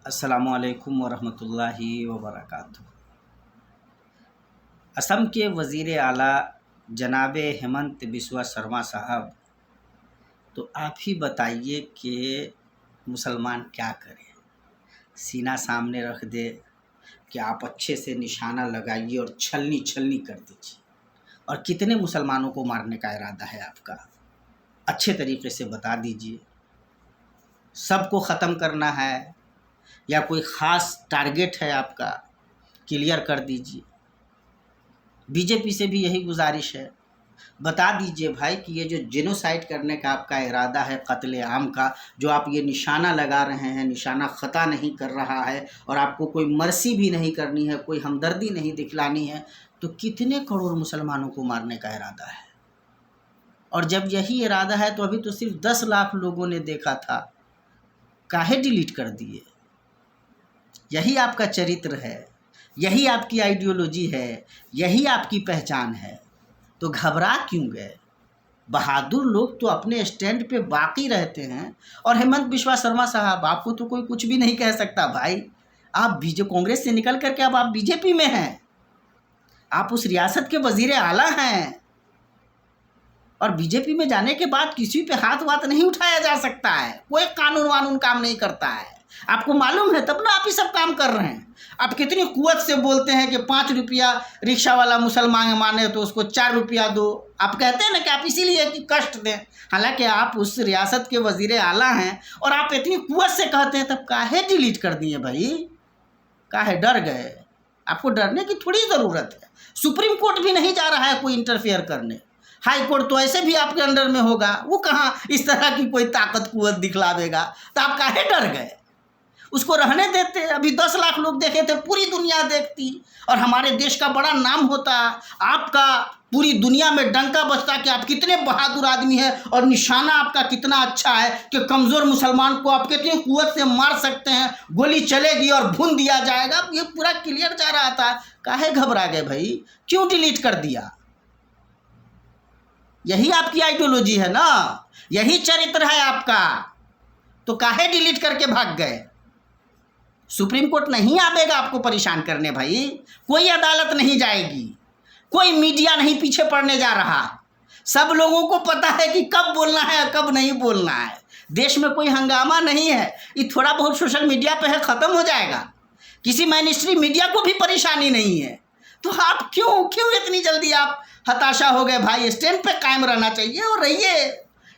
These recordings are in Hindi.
अस्सलामुअलैकुम वरहमतुल्लाहि वबरकातुहू। असम के वज़ीर आला जनाब हेमंत बिस्वा शर्मा साहब, तो आप ही बताइए कि मुसलमान क्या करें। सीना सामने रख दे कि आप अच्छे से निशाना लगाइए और छलनी छलनी कर दीजिए। और कितने मुसलमानों को मारने का इरादा है आपका, अच्छे तरीके से बता दीजिए। सबको ख़त्म करना है या कोई ख़ास टारगेट है आपका, क्लियर कर दीजिए। बीजेपी से भी यही गुजारिश है, बता दीजिए भाई कि ये जो जेनोसाइड करने का आपका इरादा है, कत्ले आम का, जो आप ये निशाना लगा रहे हैं, निशाना ख़ता नहीं कर रहा है और आपको कोई मर्सी भी नहीं करनी है, कोई हमदर्दी नहीं दिखलानी है, तो कितने करोड़ मुसलमानों को मारने का इरादा है। और जब यही इरादा है तो अभी तो सिर्फ 10 लाख लोगों ने देखा था, काहे डिलीट कर दिए। यही आपका चरित्र है, यही आपकी आइडियोलॉजी है, यही आपकी पहचान है, तो घबरा क्यों गए। बहादुर लोग तो अपने स्टैंड पे बाकी रहते हैं। और हेमंत बिस्वा शर्मा साहब, आपको तो कोई कुछ भी नहीं कह सकता भाई। आप कांग्रेस से निकल करके अब आप बीजेपी में हैं, आप उस रियासत के वजीर आला हैं। और बीजेपी में जाने के बाद किसी पे हाथ वाथ नहीं उठाया जा सकता है, कोई कानून वानून काम नहीं करता है। आपको मालूम है तब ना आप ही सब काम कर रहे हैं। आप कितनी कुव्वत से बोलते हैं कि 5 रुपया रिक्शा वाला मुसलमान माने तो उसको 4 रुपया दो। आप कहते हैं ना कि आप इसीलिए कि कष्ट दें, हालांकि आप उस रियासत के वजीर आला हैं और आप इतनी कुव्वत से कहते हैं, तब काहे डिलीट कर दिए भाई, काहे डर गए। आपको डरने की थोड़ी ज़रूरत है। सुप्रीम कोर्ट भी नहीं जा रहा है कोई इंटरफेयर करने, हाई कोर्ट तो ऐसे भी आपके अंडर में होगा, वो कहाँ इस तरह की कोई ताकत कुव्वत दिखलावेगा। तो आप काहे डर गए, उसको रहने देते। अभी 10 लाख लोग देखे थे, पूरी दुनिया देखती और हमारे देश का बड़ा नाम होता। आपका पूरी दुनिया में डंका बजता कि आप कितने बहादुर आदमी हैं और निशाना आपका कितना अच्छा है कि कमज़ोर मुसलमान को आप कितनी कुव्वत से मार सकते हैं, गोली चलेगी और भून दिया जाएगा। ये पूरा क्लियर जा रहा था, काहे घबरा गए भाई, क्यों डिलीट कर दिया। यही आपकी आइडियोलॉजी है ना, यही चरित्र है आपका, तो काहे डिलीट करके भाग गए। सुप्रीम कोर्ट नहीं आवेगा आपको परेशान करने भाई, कोई अदालत नहीं जाएगी, कोई मीडिया नहीं पीछे पड़ने जा रहा। सब लोगों को पता है कि कब बोलना है और कब नहीं बोलना है। देश में कोई हंगामा नहीं है, ये थोड़ा बहुत सोशल मीडिया पे है, ख़त्म हो जाएगा। किसी mainstream मीडिया को भी परेशानी नहीं है, तो आप क्यों इतनी जल्दी आप हताशा हो गए भाई। स्टैंड पे कायम रहना चाहिए और रहिए।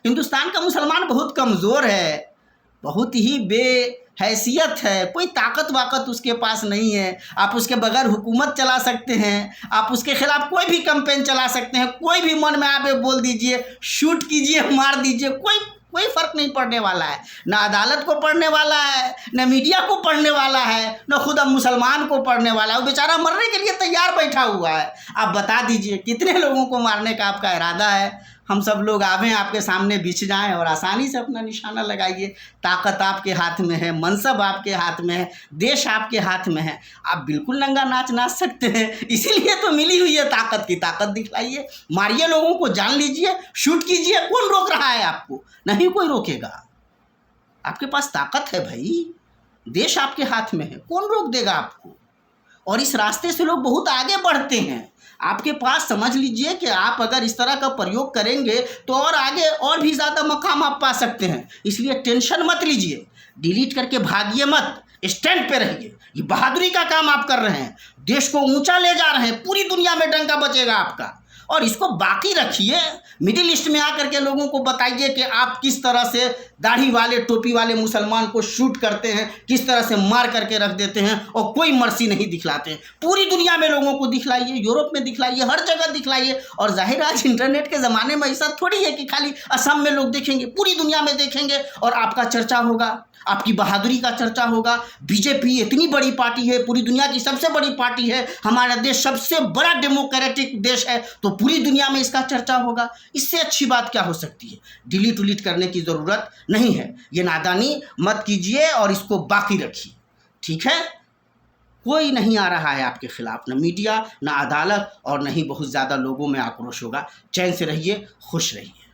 हिंदुस्तान का मुसलमान बहुत कमज़ोर है, बहुत ही बेहैसियत है, कोई ताकत वाकत उसके पास नहीं है। आप उसके बगैर हुकूमत चला सकते हैं, आप उसके खिलाफ कोई भी कैंपेन चला सकते हैं, कोई भी मन में आवे बोल दीजिए, शूट कीजिए, मार दीजिए, कोई फ़र्क नहीं पड़ने वाला है। ना अदालत को पढ़ने वाला है, ना मीडिया को पढ़ने वाला है, ना खुद अब मुसलमान को पढ़ने वाला है। वो बेचारा मरने के लिए तैयार बैठा हुआ है। आप बता दीजिए कितने लोगों को मारने का आपका इरादा है। हम सब लोग आवें आपके सामने बिछ जाएं और आसानी से अपना निशाना लगाइए। ताकत आपके हाथ में है, मनसब आपके हाथ में है, देश आपके हाथ में है। आप बिल्कुल नंगा नाच नाच सकते हैं, इसीलिए तो मिली हुई है ताकत की ताकत दिखलाइए, मारिए लोगों को, जान लीजिए, शूट कीजिए। कौन रोक रहा है आपको, नहीं कोई रोकेगा। आपके पास ताकत है भाई, देश आपके हाथ में है, कौन रोक देगा आपको। और इस रास्ते से लोग बहुत आगे बढ़ते हैं। आपके पास समझ लीजिए कि आप अगर इस तरह का प्रयोग करेंगे तो और आगे और भी ज़्यादा मकाम आप पा सकते हैं। इसलिए टेंशन मत लीजिए, डिलीट करके भागिए मत, स्टैंड पे रहिए। ये बहादुरी का काम आप कर रहे हैं, देश को ऊंचा ले जा रहे हैं, पूरी दुनिया में डंका बचेगा आपका। और इसको बाकी रखिए, मिडिल ईस्ट में आकर के लोगों को बताइए कि आप किस तरह से दाढ़ी वाले टोपी वाले मुसलमान को शूट करते हैं, किस तरह से मार करके रख देते हैं और कोई मर्सी नहीं दिखलाते हैं। पूरी दुनिया में लोगों को दिखलाइए, यूरोप में दिखलाइए, हर जगह दिखलाइए। और जाहिर आज इंटरनेट के ज़माने में ऐसा थोड़ी है कि खाली असम में लोग देखेंगे, पूरी दुनिया में देखेंगे और आपका चर्चा होगा, आपकी बहादुरी का चर्चा होगा। बीजेपी इतनी बड़ी पार्टी है, पूरी दुनिया की सबसे बड़ी पार्टी है, हमारा देश सबसे बड़ा डेमोक्रेटिक देश है, तो पूरी दुनिया में इसका चर्चा होगा। इससे अच्छी बात क्या हो सकती है। डिलीट उलीट करने की ज़रूरत नहीं है, ये नादानी मत कीजिए और इसको बाकी रखिए, ठीक है। कोई नहीं आ रहा है आपके खिलाफ, ना मीडिया, ना अदालत और ना ही बहुत ज़्यादा लोगों में आक्रोश होगा। चैन से रहिए, खुश रहिए।